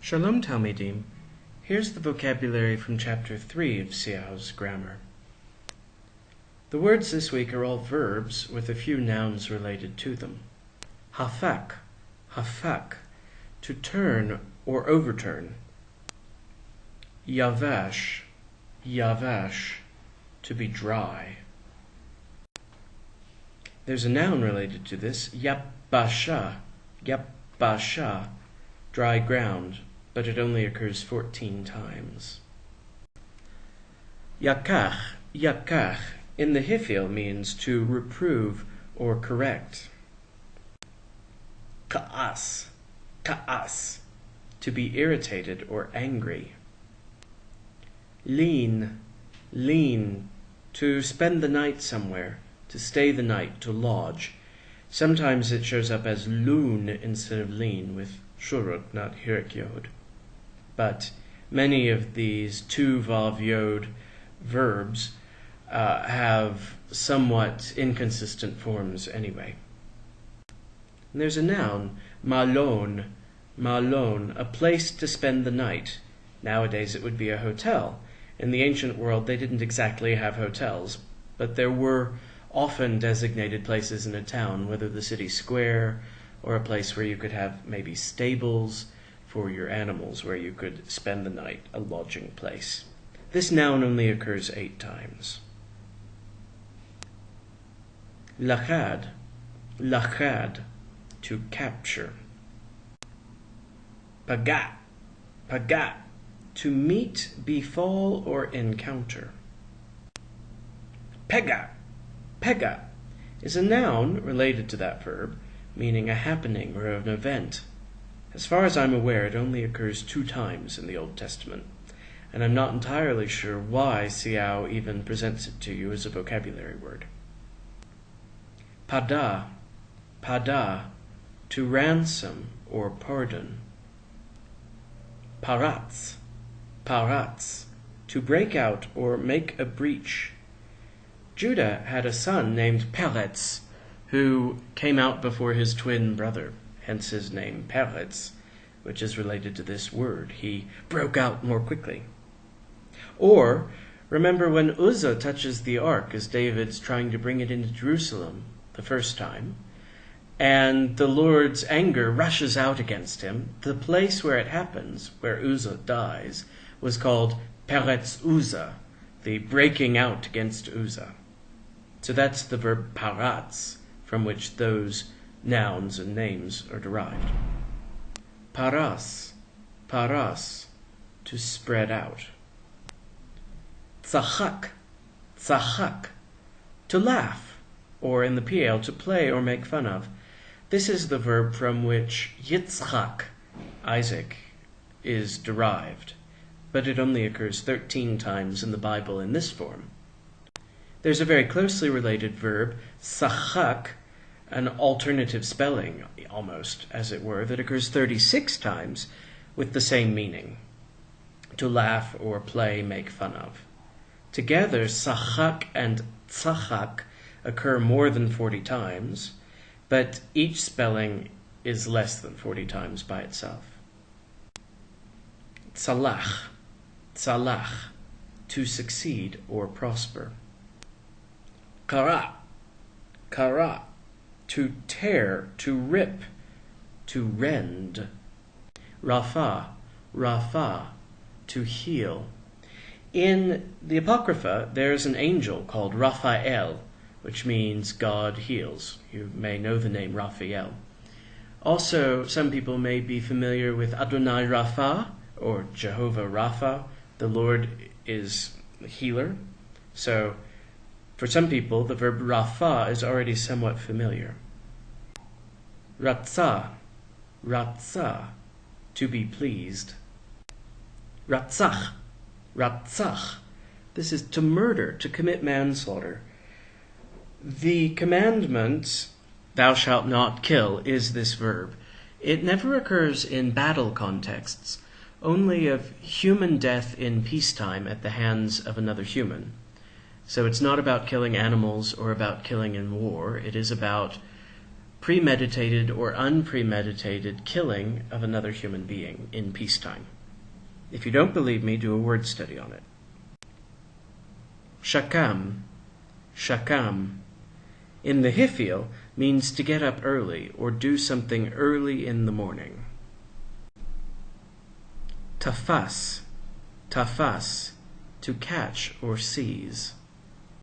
Shalom Talmidim. Here's the vocabulary from Chapter 3 of Seow's grammar. The words this week are all verbs with a few nouns related to them. Hafak, hafak, to turn or overturn. Yavash, yavash, to be dry. There's a noun related to this, yapbasha, yapbasha, dry ground, but it only occurs 14 times. Yakach, yakach, in the Hifil means to reprove or correct. Ka'as, ka'as, to be irritated or angry. Lean, lean, to spend the night somewhere, to stay the night, to lodge. Sometimes it shows up as loon instead of lean, with shurut, not hirik yod. But many of these two vav yod verbs have somewhat inconsistent forms anyway. And there's a noun, malon, malon, a place to spend the night. Nowadays it would be a hotel. In the ancient world they didn't exactly have hotels, but there were often designated places in a town, whether the city square or a place where you could have maybe stables for your animals, where you could spend the night, a lodging place. This noun only occurs 8 times. Lachad, lachad, to capture. Pagat, pagat, to meet, befall, or encounter. Pega, pega, is a noun related to that verb, meaning a happening or an event. As far as I'm aware, it only occurs 2 times in the Old Testament, and I'm not entirely sure why Seow even presents it to you as a vocabulary word. Pada, pada, to ransom or pardon. Paratz, paratz, to break out or make a breach. Judah had a son named Peretz, who came out before his twin brother, hence his name Peretz, which is related to this word. He broke out more quickly. Or, remember when Uzzah touches the ark as David's trying to bring it into Jerusalem the first time, and the Lord's anger rushes out against him. The place where it happens, where Uzzah dies, was called Peretz Uzzah, the breaking out against Uzzah. So that's the verb paratz, from which those nouns and names are derived. Paras, paras, to spread out. Tzachak, tzachak, to laugh, or in the PL, to play or make fun of. This is the verb from which Yitzchak, Isaac, is derived, but it only occurs 13 times in the Bible in this form. There's a very closely related verb, tzachak, an alternative spelling, almost, as it were, that occurs 36 times with the same meaning, to laugh or play, make fun of. Together, sachak and tzachak occur more than 40 times, but each spelling is less than 40 times by itself. Tzalach, tzalach, to succeed or prosper. Kara, kara, to tear, to rip, to rend. Rapha, rapha, to heal. In the Apocrypha, there's an angel called Raphael, which means God heals. You may know the name Raphael. Also, some people may be familiar with Adonai Rapha, or Jehovah Rapha. The Lord is the healer. So, for some people, the verb rapha is already somewhat familiar. Ratzah, ratzah, to be pleased. Ratzach, ratzach, this is to murder, to commit manslaughter. The commandment, thou shalt not kill, is this verb. It never occurs in battle contexts, only of human death in peacetime at the hands of another human. So it's not about killing animals or about killing in war. It is about premeditated or unpremeditated killing of another human being in peacetime. If you don't believe me, do a word study on it. Shakam, shakam, in the Hifil means to get up early or do something early in the morning. Tafas, tafas, to catch or seize.